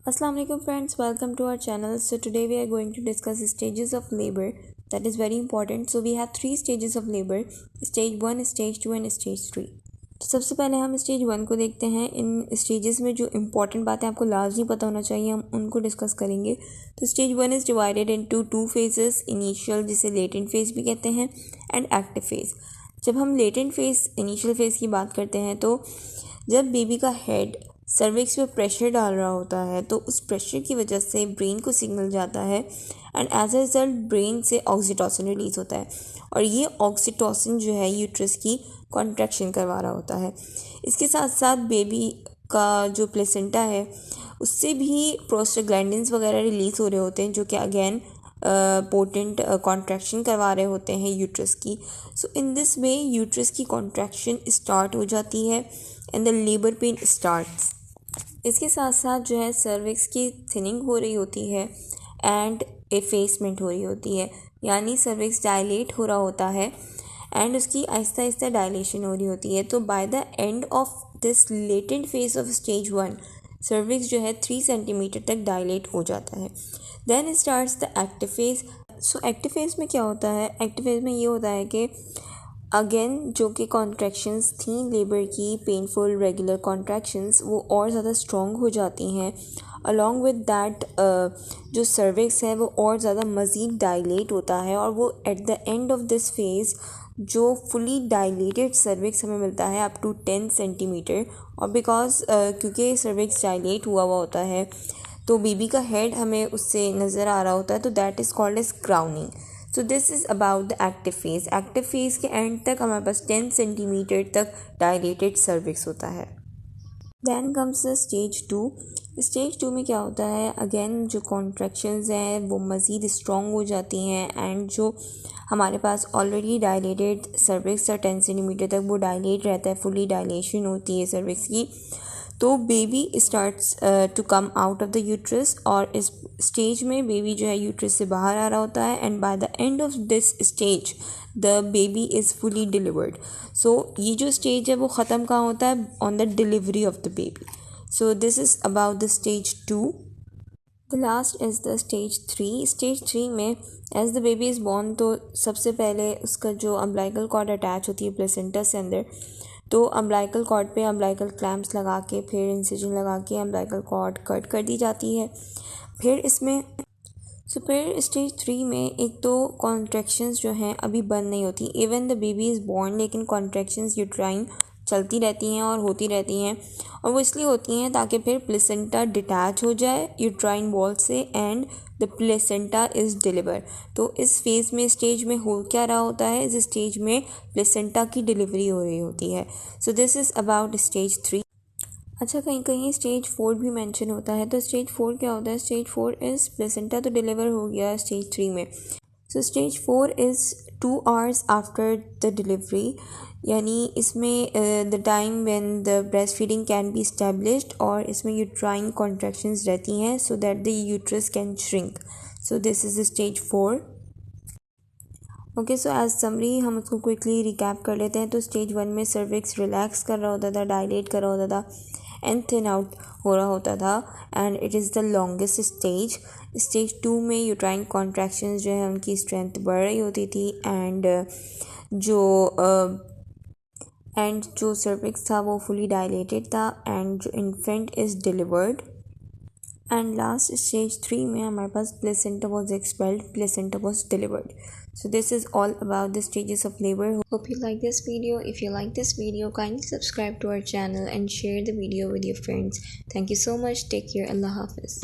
Assalamu alaikum friends, welcome to our channel. So today we are going to discuss stages of labor. That is very important. So we have three stages of labor: stage 1, stage 2 and stage 3. तो सबसे पहले हम stage 1 को देखते हैं। इन stages में जो important बातें आपको लाजमी पता होना चाहिए हम उनको डिस्कस करेंगे। तो stage 1 is divided into two phases: initial, जिसे लेटेंट फेज भी कहते हैं, एंड एक्टिव फेज। जब हम लेटेंट फेज, इनिशियल फेज की बात करते हैं तो जब बेबी का हेड सर्विक्स पे प्रेशर डाल रहा होता है तो उस प्रेशर की वजह से ब्रेन को सिग्नल जाता है and as a result brain से ऑक्सीटोसिन रिलीज़ होता है और ये ऑक्सीटोसिन जो है यूट्रस की कॉन्ट्रैक्शन करवा रहा होता है। इसके साथ साथ बेबी का जो प्लेसेंटा है उससे भी प्रोस्टाग्लैंडिन्स वगैरह रिलीज़ हो रहे होते हैं जो कि अगेन पोटेंट कॉन्ट्रैक्शन करवा रहे होते हैं यूट्रस की। सो इन दिस वे यूट्रस की कॉन्ट्रैक्शन स्टार्ट हो जाती है and the labour pain starts. इसके साथ साथ जो है सर्विक्स की थिनिंग हो रही होती है एंड एफेसमेंट हो रही होती है, यानी सर्विक्स डायलेट हो रहा होता है एंड उसकी आहिस्ता आहिस्ता डायलेशन हो रही होती है। तो by the end of this latent phase of stage 1 cervix जो है 3 सेंटीमीटर तक डायलेट हो जाता है। Then starts the active phase. So active phase में क्या होता है? एक्टिव फेज में ये होता है कि अगेन जो कि कॉन्ट्रैक्शंस थी लेबर की, पेनफुल रेगुलर कॉन्ट्रैक्शंस, वो और ज़्यादा स्ट्रॉन्ग हो जाती हैं। अलॉन्ग विद दैट जो सर्विक्स है वो और ज़्यादा मज़ीद डायलेट होता है और वो at the end of this phase जो फुली डायलेटेड सर्विक्स हमें मिलता है अप टू 10 सेंटीमीटर। और बिकॉज क्योंकि सर्विक्स डायलेट हुआ होता है तो बेबी का हेड हमें उससे नज़र आ रहा होता है, तो that is called as crowning. So this is about the active phase. Active phase के एंड तक हमारे पास 10 सेंटीमीटर तक डायलेटेड सर्विक्स होता है। Then comes the stage 2। स्टेज 2 में क्या होता है? अगेन जो कॉन्ट्रैक्शंस हैं वो मज़ीद स्ट्रॉन्ग हो जाती हैं एंड जो हमारे पास ऑलरेडी डायलेटेड सर्विक्स है 10 सेंटीमीटर तक वो डायलेट रहता है, फुली डायलेशन होती है सर्विक्स की। तो baby starts to come out of the uterus और इस स्टेज में बेबी जो है यूट्रस से बाहर आ रहा होता है and by the end of this stage the baby is fully delivered. So ये जो स्टेज है वो ख़त्म कहाँ होता है? On the delivery of the baby. So this is about the stage 2। The last is the stage 3। Stage 3 में as the baby is born तो सबसे पहले उसका जो अम्बिलिकल कॉर्ड अटैच होती है प्लेसेंटा से अंदर, तो अम्बिलिकल कॉर्ड पे अम्बिलिकल क्लैम्प्स लगा के फिर इंसिजन लगा के अम्बिलिकल कॉर्ड कट कर दी जाती है। फिर इसमें फिर स्टेज 3 में एक तो कॉन्ट्रैक्शंस जो हैं अभी बंद नहीं होती, even the baby is born, लेकिन कॉन्ट्रैक्शंस यूट्राइन चलती रहती हैं और होती रहती हैं और वो इसलिए होती हैं ताकि फिर प्लेसेंटा डिटैच हो जाए यूट्राइन वॉल से and the placenta is deliver. तो इस फेज़ में स्टेज में हो क्या रहा होता है? इस स्टेज में प्लेसेंटा की डिलीवरी हो रही होती है। सो दिस इज़ अबाउट स्टेज 3। अच्छा, कहीं कहीं स्टेज 4 भी मेंशन होता है। तो स्टेज 4 क्या होता है? स्टेज 4 इज़ प्लेसेंटा तो डिलीवर हो गया स्टेज 3 में। So stage 4 is 2 hours after the delivery, यानी इसमें the time when the breast feeding can be established और इसमें यूट्राइन कॉन्ट्रैक्शंस रहती हैं so that the uterus can shrink. So this is stage 4। Okay, so as summary हम उसको quickly recap कर लेते हैं। तो स्टेज 1 में सर्विक्स रिलैक्स कर रहा होता था, डायलेट कर रहा होता था एंड थिन आउट हो रहा होता था and it is the longest stage. Stage 2 में यूट्राइन कॉन्ट्रैक्शंस जो है उनकी स्ट्रेंथ बढ़ रही होती थी एंड जो सर्विक्स था वो फुली डायलेटेड था एंड जो infant is delivered. And last stage 3 में हमारे पास placenta was expelled, placenta was delivered. So this is all about the stages of labor. Hope you like this video. If you like this video, kindly subscribe to our channel and share the video with your friends. Thank you so much. Take care. Allah Hafiz.